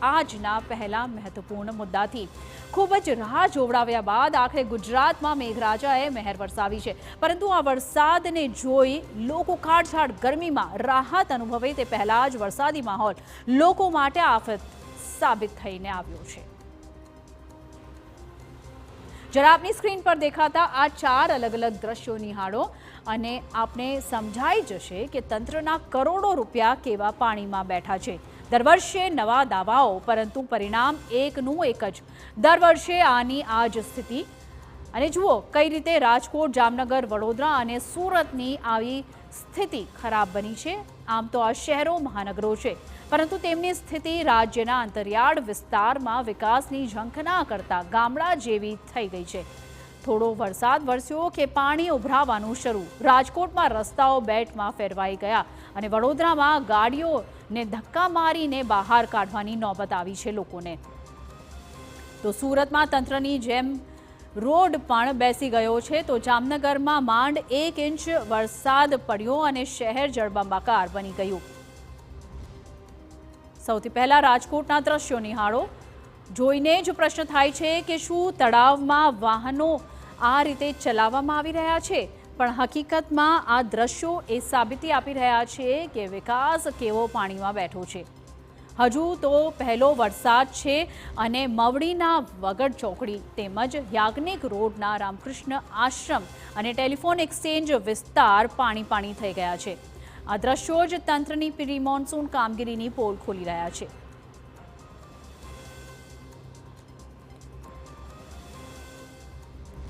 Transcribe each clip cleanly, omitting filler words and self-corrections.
આજના પહેલા મહત્વપૂર્ણ મુદ્દાથી ખૂબ જ રાહ જોવડાવ્યા બાદ આખરે ગુજરાતમાં મેઘરાજાએ મહેર વરસાવી છે, પરંતુ આ વરસાદને જોઈ લોકો કાળઝાળ ગરમીમાં રાહત અનુભવે તે પહેલા જ વરસાદી માહોલ લોકો માટે આફત સાબિત થઈને આવ્યો છે। જરા આપની સ્ક્રીન પર દેખાતા આ 4 અલગ અલગ દ્રશ્યો નિહાળો અને આપને સમજાઈ જશે કે તંત્રના કરોડો રૂપિયા કેવા પાણીમાં બેઠા છે। દર વર્ષે નવા દાવાઓ, પરંતુ પરિણામ એકનું એક જ। દર વર્ષે આની આ જ સ્થિતિ। અને જુઓ કઈ રીતે રાજકોટ, જામનગર, વડોદરા અને સુરતની આવી સ્થિતિ ખરાબ બની છે। આમ તો આ શહેરો મહાનગરો છે, પરંતુ તેમની સ્થિતિ રાજ્યના અંતરિયાળ વિસ્તારમાં વિકાસની ઝંખના કરતા ગામડા જેવી થઈ ગઈ છે। થોડો વરસાદ વરસ્યો કે પાણી ઉભરાવાનું શરૂ। રાજકોટમાં રસ્તાઓ બેટમાં ફેરવાઈ ગયા અને વડોદરામાં ગાડીઓને ધક્કા મારીને બહાર કાઢવાની નોબત આવી છે લોકોને। તો સુરતમાં તંત્રની જેમ રોડ પણ બેસી ગયો છે, તો જામનગરમાં માંડ 1 ઇંચ વરસાદ પડ્યો અને શહેર જળબંબાકાર બની ગયું। સૌથી પહેલા રાજકોટના દ્રશ્યો નિહાળો। જોઈને જ પ્રશ્ન થાય છે કે શું તળાવમાં વાહનો આ રીતે ચલાવવામાં આવી રહ્યા છે, પણ હકીકતમાં આ દ્રશ્યો એ સાબિતી આપી રહ્યા છે કે વિકાસ કેવો પાણીમાં બેઠો છે। હજુ તો પહેલો વરસાદ છે અને મવડીના વગડ ચોકડી તેમજ યાજ્ઞિક રોડના રામકૃષ્ણ આશ્રમ અને ટેલિફોન એક્સચેન્જ વિસ્તાર પાણી થઈ ગયા છે। આ દ્રશ્યો જ તંત્રની પ્રી મોન્સૂન કામગીરીની પોલ ખોલી રહ્યા છે।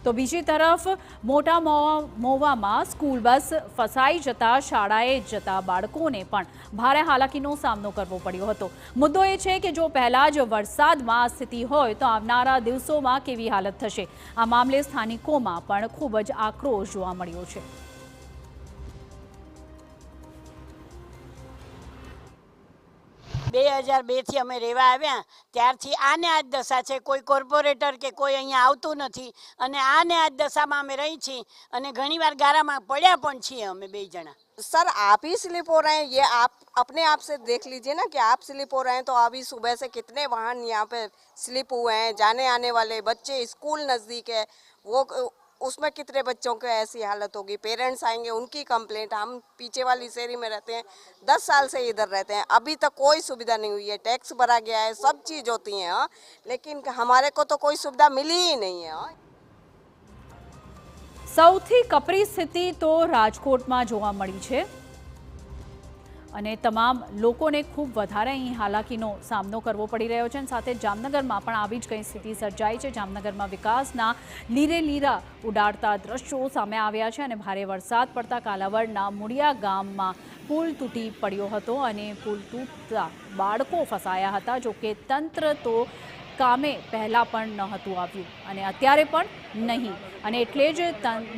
તો બીજી તરફ મોટા મોવામાં સ્કૂલ બસ ફસાઈ જતા શાળાએ જતા બાળકોને પણ ભારે હાલાકીનો સામનો કરવો પડ્યો હતો। મુદ્દો એ છે કે જો પહેલા જ વરસાદમાં આ સ્થિતિ હોય તો આવનારા દિવસોમાં કેવી હાલત થશે। આ મામલે સ્થાનિકોમાં પણ ખૂબ જ આક્રોશ જોવા મળ્યો છે। 2002 થી અમે રહેવા આવ્યા ત્યારથી આને આ જ દશા છે। કોઈ કોર્પોરેટર કે કોઈ અહીંયા આવતું નથી અને આને આ જ દશામાં અમે રહી છીએ અને ઘણીવાર ગારામાં પડ્યા પણ છીએ અમે બે જણા। सर आप ही स्लिप हो रहे हैं, ये आप अपने आप से देख लीजिए ना कि आप स्लिप हो रहे हैं। तो अभी सुबह से कितने वाहन यहाँ पे स्लिप हुए हैं, जाने आने वाले बच्चे, स्कूल नज़दीक है, वो उसमें कितने बच्चों की ऐसी हालत होगी। पेरेंट्स आएंगे, उनकी कंप्लेंट। हम पीछे वाली शहरी में रहते हैं, 10 साल से इधर रहते हैं, अभी तक कोई सुविधा नहीं हुई है। टैक्स भरा गया है, सब चीज़ होती है, हाँ, लेकिन हमारे को तो कोई सुविधा मिली ही नहीं है। हाँ, સૌથી કપરી સ્થિતિ તો રાજકોટમાં જોવા મળી છે અને તમામ લોકોને ખૂબ વધારે અહીં હાલાકીનો સામનો કરવો પડી રહ્યો છે। અને સાથે જામનગરમાં પણ આવી જ કંઈ સ્થિતિ સર્જાઈ છે। જામનગરમાં વિકાસના લીરે લીરા ઉડાડતા દ્રશ્યો સામે આવ્યા છે અને ભારે વરસાદ પડતા કાલાવડના મુડિયા ગામમાં પુલ તૂટી પડ્યો હતો અને પુલ તૂટતા બાળકો ફસાયા હતા। જો કે તંત્ર તો કામે પહેલાં પણ ન હતું આવ્યું અને અત્યારે પણ નહીં, અને એટલે જ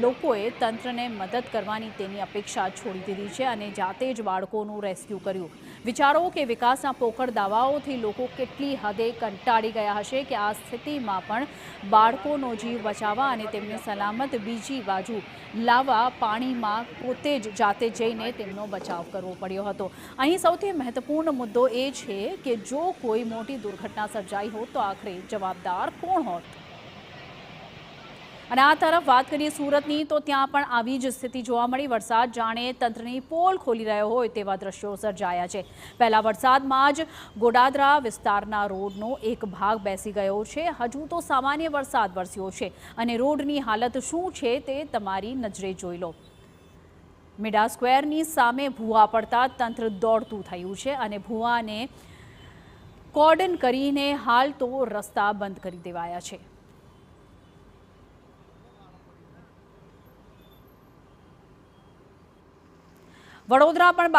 લોકોએ તંત્રને મદદ કરવાની તેની અપેક્ષા છોડી દીધી છે અને જાતે જ બાળકોનું રેસ્ક્યુ કર્યું। વિચારો કે વિકાસના પોકળ દાવાઓથી લોકો કેટલી હદે કંટાળી ગયા હશે કે આ સ્થિતિમાં પણ બાળકોનો જીવ બચાવવા અને તેમને સલામત બીજી બાજુ લાવવા પાણીમાં પોતે જ જાતે જઈને તેમનો બચાવ કરવો પડ્યો હતો। અહીં સૌથી મહત્વપૂર્ણ મુદ્દો એ છે કે જો કોઈ મોટી દુર્ઘટના સર્જાઈ હોત તો આખરે જવાબદાર કોણ હોત। અને આ તરફ વાત કરીએ સુરતની, તો ત્યાં પણ આવી જ સ્થિતિ જોવા મળી। વરસાદ જાણે તંત્રની પોલ ખોલી રહ્યો હોય તેવા દ્રશ્યો સર્જાયા છે। પહેલા વરસાદમાં જ ગોડાદરા વિસ્તારના રોડનો એક ભાગ બેસી ગયો છે। હજુ તો સામાન્ય વરસાદ વરસ્યો છે અને રોડની હાલત શું છે તે તમારી નજરે જોઈ લો। મીડા સ્ક્વેરની સામે ભૂવા પડતા તંત્ર દોડતું થયું છે અને ભૂવાને કોર્ડન કરીને હાલ તો રસ્તા બંધ કરી દેવાયા છે। વડોદરા પણ